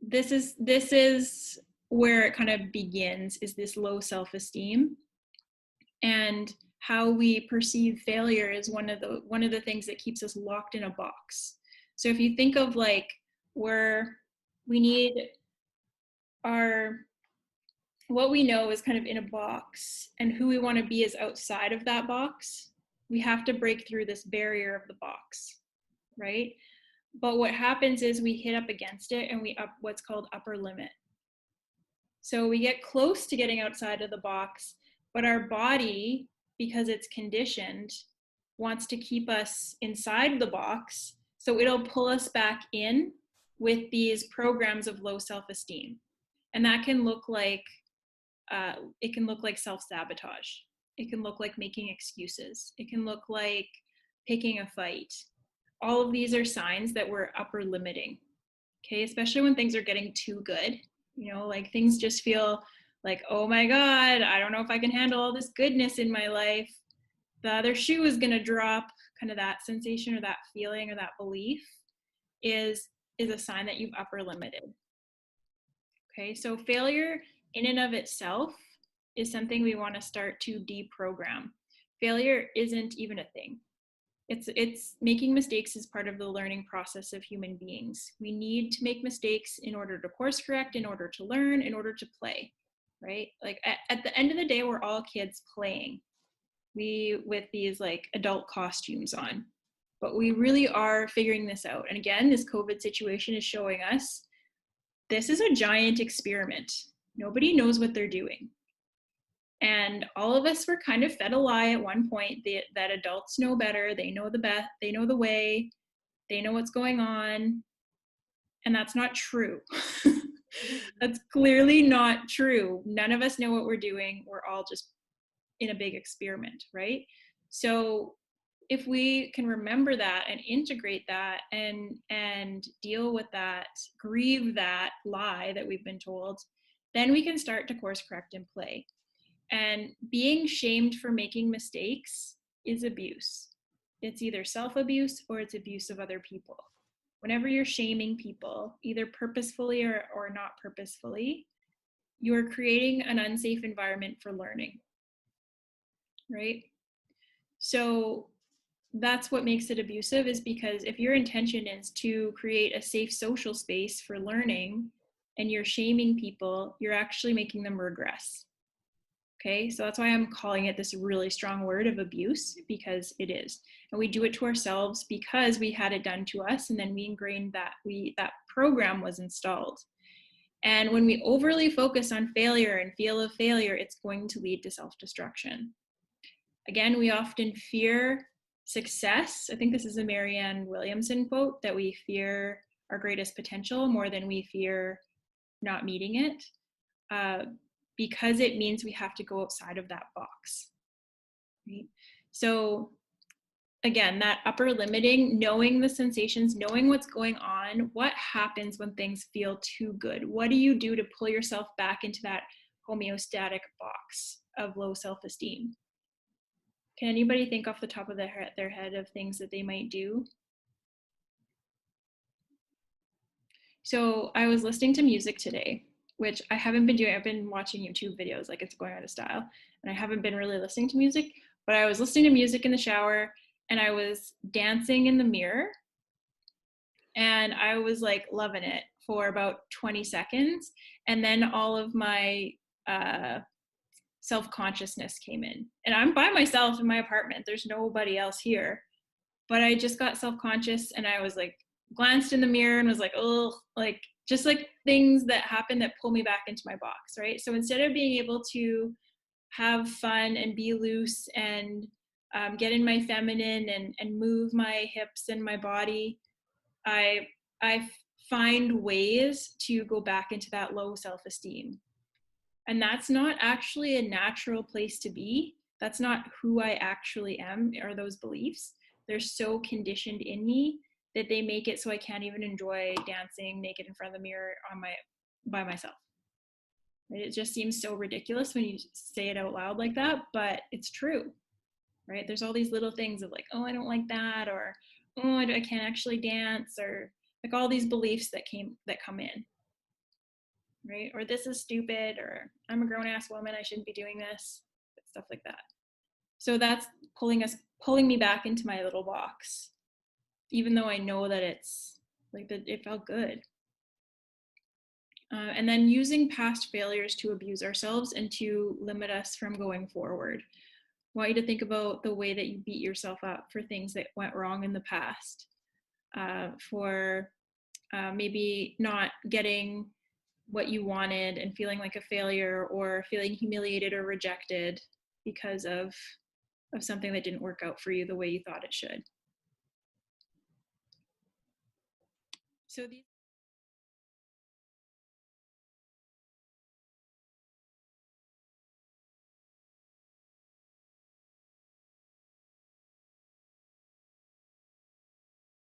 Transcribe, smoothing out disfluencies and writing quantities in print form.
this is where it kind of begins, is this low self-esteem. And how we perceive failure is one of the things that keeps us locked in a box. So if you think of like where we need our, what we know is kind of in a box, and who we want to be is outside of that box, we have to break through this barrier of the box, right? But what happens is we hit up against it and we up what's called upper limit. So we get close to getting outside of the box, but our body, because it's conditioned, wants to keep us inside the box. So it'll pull us back in with these programs of low self-esteem. And that can look like, self-sabotage. It can look like making excuses. It can look like picking a fight. All of these are signs that we're upper limiting, okay? Especially when things are getting too good, like things just feel like, oh my God, I don't know if I can handle all this goodness in my life. The other shoe is gonna drop, kind of that sensation or that feeling or that belief is a sign that you've upper limited. Okay, so failure in and of itself is something we want to start to deprogram. Failure isn't even a thing. It's making mistakes is part of the learning process of human beings. We need to make mistakes in order to course correct, in order to learn, in order to play, right? Like at the end of the day, we're all kids playing. With these like adult costumes on, but we really are figuring this out. And again, this COVID situation is showing us this is a giant experiment. Nobody knows what they're doing. And all of us were kind of fed a lie at one point that adults know better, they know the best, they know the way, they know what's going on. And that's not true. That's clearly not true. None of us know what we're doing. We're all just in a big experiment, right? So if we can remember that and integrate that and deal with that, grieve that lie that we've been told, then we can start to course correct and play. And being shamed for making mistakes is abuse. It's either self-abuse or it's abuse of other people. Whenever you're shaming people, either purposefully or not purposefully, you're creating an unsafe environment for learning, right? So that's what makes it abusive, is because if your intention is to create a safe social space for learning and you're shaming people, you're actually making them regress. Okay, so that's why I'm calling it this really strong word of abuse, because it is. And we do it to ourselves because we had it done to us, and then we ingrained that that program was installed. And when we overly focus on failure and feel of failure, it's going to lead to self-destruction. Again, we often fear success. I think this is a Marianne Williamson quote, that we fear our greatest potential more than we fear not meeting it. Because it means we have to go outside of that box, right? So again, that upper limiting, knowing the sensations, knowing what's going on, what happens when things feel too good? What do you do to pull yourself back into that homeostatic box of low self-esteem? Can anybody think off the top of their head of things that they might do? So I was listening to music today, which I haven't been doing. I've been watching YouTube videos like it's going out of style, and I haven't been really listening to music, but I was listening to music in the shower and I was dancing in the mirror, and I was like loving it for about 20 seconds. And then all of my self-consciousness came in, and I'm by myself in my apartment. There's nobody else here, but I just got self-conscious, and I was like, glanced in the mirror and was like, oh, like just like things that happen that pull me back into my box, right? So instead of being able to have fun and be loose and get in my feminine and move my hips and my body, I find ways to go back into that low self-esteem. And that's not actually a natural place to be. That's not who I actually am, or those beliefs. They're so conditioned in me that they make it so I can't even enjoy dancing naked in front of the mirror by myself. Right? It just seems so ridiculous when you say it out loud like that, but it's true, right? There's all these little things of like, oh, I don't like that, or oh, I can't actually dance, or like all these beliefs that come in. right? Or this is stupid, or I'm a grown ass woman, I shouldn't be doing this, stuff like that. So that's pulling me back into my little box, even though I know that it's like that it felt good. And then using past failures to abuse ourselves and to limit us from going forward. I want you to think about the way that you beat yourself up for things that went wrong in the past, for maybe not getting what you wanted and feeling like a failure, or feeling humiliated or rejected because of something that didn't work out for you the way you thought it should. So these